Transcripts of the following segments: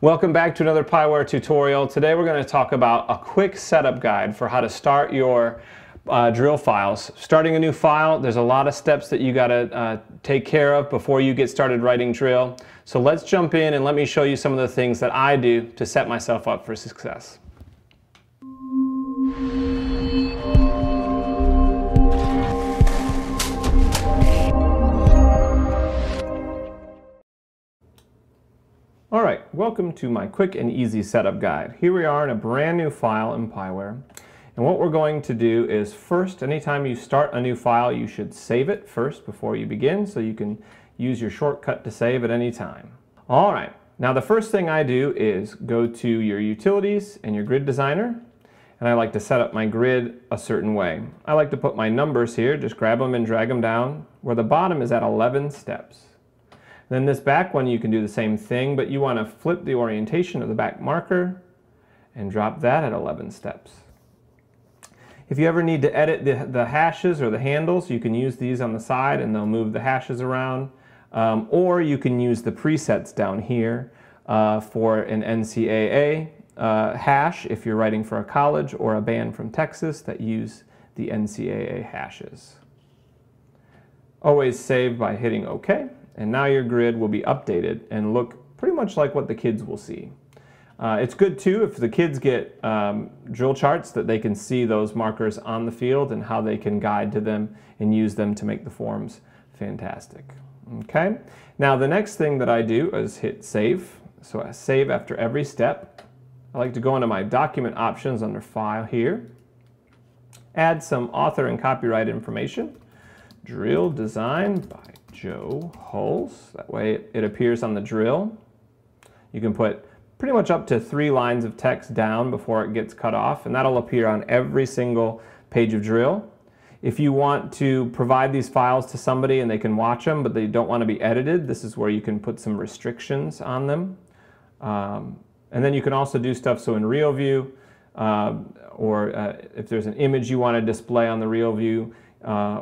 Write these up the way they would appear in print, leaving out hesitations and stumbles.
Welcome back to another PyWare tutorial. Today we're going to talk about a quick setup guide for how to start your drill files. Starting a new file, there's a lot of steps that you got to take care of before you get started writing drill. So let's jump in and let me show you some of the things that I do to set myself up for success. Alright, welcome to my quick and easy setup guide. Here we are in a brand new file in PyWare. And what we're going to do is first, anytime you start a new file, you should save it first before you begin so you can use your shortcut to save at any time. Alright, now the first thing I do is go to your utilities and your grid designer. And I like to set up my grid a certain way. I like to put my numbers here, just grab them and drag them down, where the bottom is at 11 steps. Then this back one you can do the same thing, but you want to flip the orientation of the back marker and drop that at 11 steps. If you ever need to edit the hashes or the handles, you can use these on the side and they'll move the hashes around. Or you can use the presets down here for an NCAA hash if you're writing for a college or a band from Texas that use the NCAA hashes. Always save by hitting OK. And now your grid will be updated and look pretty much like what the kids will see. It's good too if the kids get drill charts that they can see those markers on the field and how they can guide to them and use them to make the forms fantastic. Okay. Now the next thing that I do is hit save. So I save after every step. I like to go into my document options under File here. Add some author and copyright information. Drill design by Joe Hulse. That way it appears on the drill. You can put pretty much up to 3 lines of text down before it gets cut off, and that'll appear on every single page of drill. If you want to provide these files to somebody and they can watch them but they don't want to be edited, this is where you can put some restrictions on them. And then you can also do stuff so in RealView or if there's an image you want to display on the RealView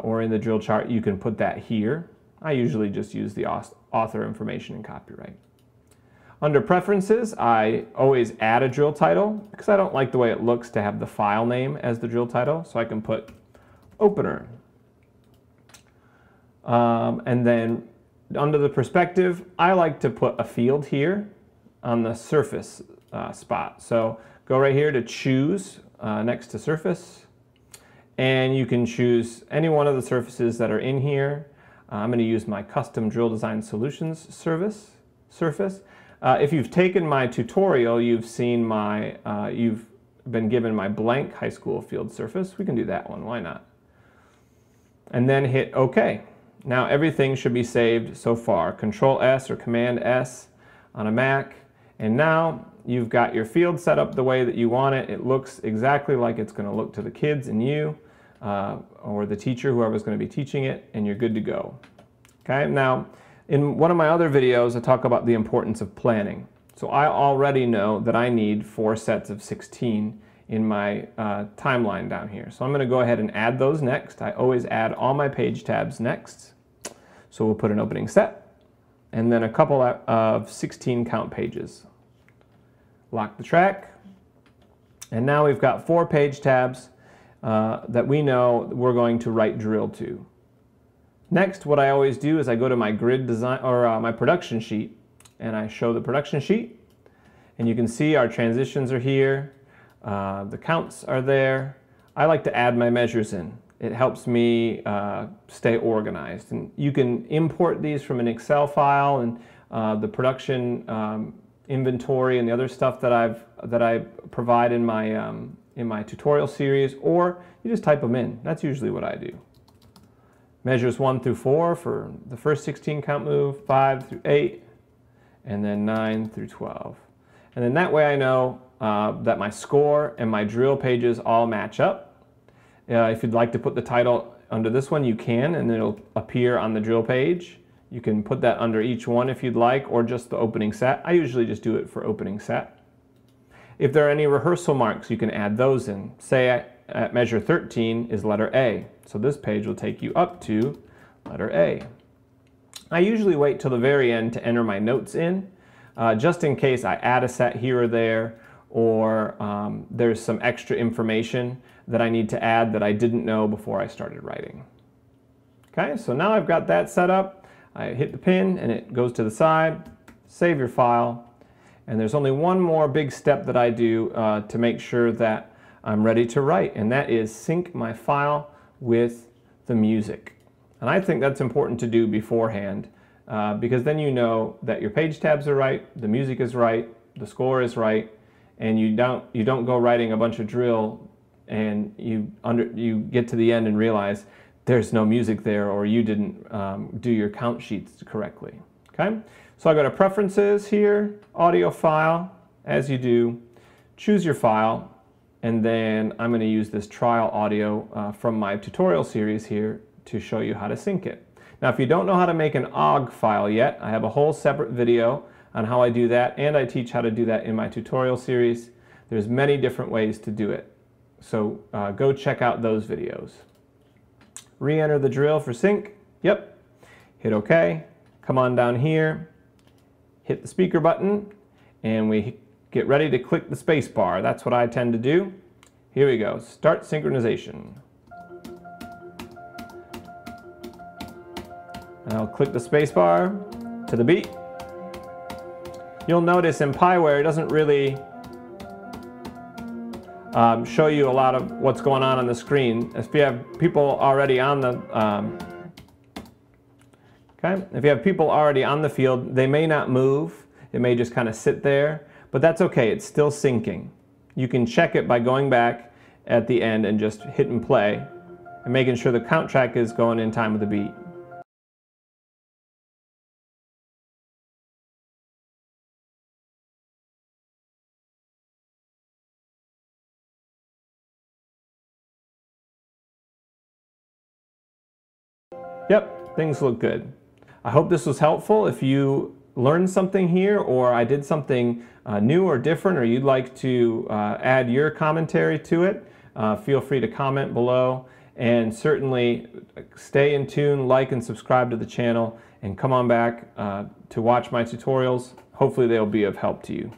or in the drill chart, you can put that here. I usually just use the author information and copyright. Under preferences, I always add a drill title because I don't like the way it looks to have the file name as the drill title, so I can put opener. And then under the perspective, I like to put a field here on the surface spot. So go right here to choose next to surface, and you can choose any one of the surfaces that are in here. I'm going to use my custom drill design solutions surface. If you've taken my tutorial, you've seen my, you've been given my blank high school field surface. We can do that one, why not? And then hit OK. Now everything should be saved so far. Control S or Command S on a Mac. And now you've got your field set up the way that you want it. It looks exactly like it's going to look to the kids and you. Or the teacher, whoever's going to be teaching it, and you're good to go. Okay, now in one of my other videos I talk about the importance of planning. So I already know that I need 4 sets of 16 in my timeline down here. So I'm going to go ahead and add those next. I always add all my page tabs next. So we'll put an opening set and then a couple of 16 count pages. Lock the track, and now we've got 4 page tabs that we know we're going to write drill to. Next, what I always do is I go to my grid design or my production sheet, and I show the production sheet, and you can see our transitions are here, the counts are there. I like to add my measures in. It helps me stay organized, and you can import these from an Excel file and the production inventory and the other stuff that I provide in my tutorial series, or you just type them in. That's usually what I do. Measures 1 through 4 for the first 16 count move, 5 through 8, and then 9 through 12. And then that way I know that my score and my drill pages all match up. If you'd like to put the title under this one, you can, and it'll appear on the drill page. You can put that under each one if you'd like, or just the opening set. I usually just do it for opening set. If there are any rehearsal marks, you can add those in. Say at measure 13 is letter A. So this page will take you up to letter A. I usually wait till the very end to enter my notes in. just in case I add a set here or there, or there's some extra information that I need to add that I didn't know before I started writing. Okay, so now I've got that set up. I hit the pin and it goes to the side. Save your file. And there's only one more big step that I do to make sure that I'm ready to write, and that is sync my file with the music. And I think that's important to do beforehand because then you know that your page tabs are right, the music is right, the score is right, and you don't go writing a bunch of drill and you get to the end and realize there's no music there, or you didn't do your count sheets correctly. Okay, so I go to Preferences here, Audio File, as you do, choose your file, and then I'm going to use this trial audio from my tutorial series here to show you how to sync it. Now, if you don't know how to make an OGG file yet, I have a whole separate video on how I do that, and I teach how to do that in my tutorial series. There's many different ways to do it, so go check out those videos. Re-enter the drill for sync. Yep. Hit OK. Come on down here, hit the speaker button, and we get ready to click the space bar. That's what I tend to do. Here we go. Start synchronization. And I'll click the space bar to the beat. You'll notice in Piware it doesn't really show you a lot of what's going on the screen. If you have people already on the if you have people already on the field, they may not move. It may just kind of sit there, but that's okay. It's still syncing. You can check it by going back at the end and just hitting play and making sure the count track is going in time with the beat. Yep, things look good. I hope this was helpful. If you learned something here, or I did something new or different, or you'd like to add your commentary to it, feel free to comment below. And certainly stay in tune, like and subscribe to the channel, and come on back to watch my tutorials. Hopefully they'll be of help to you.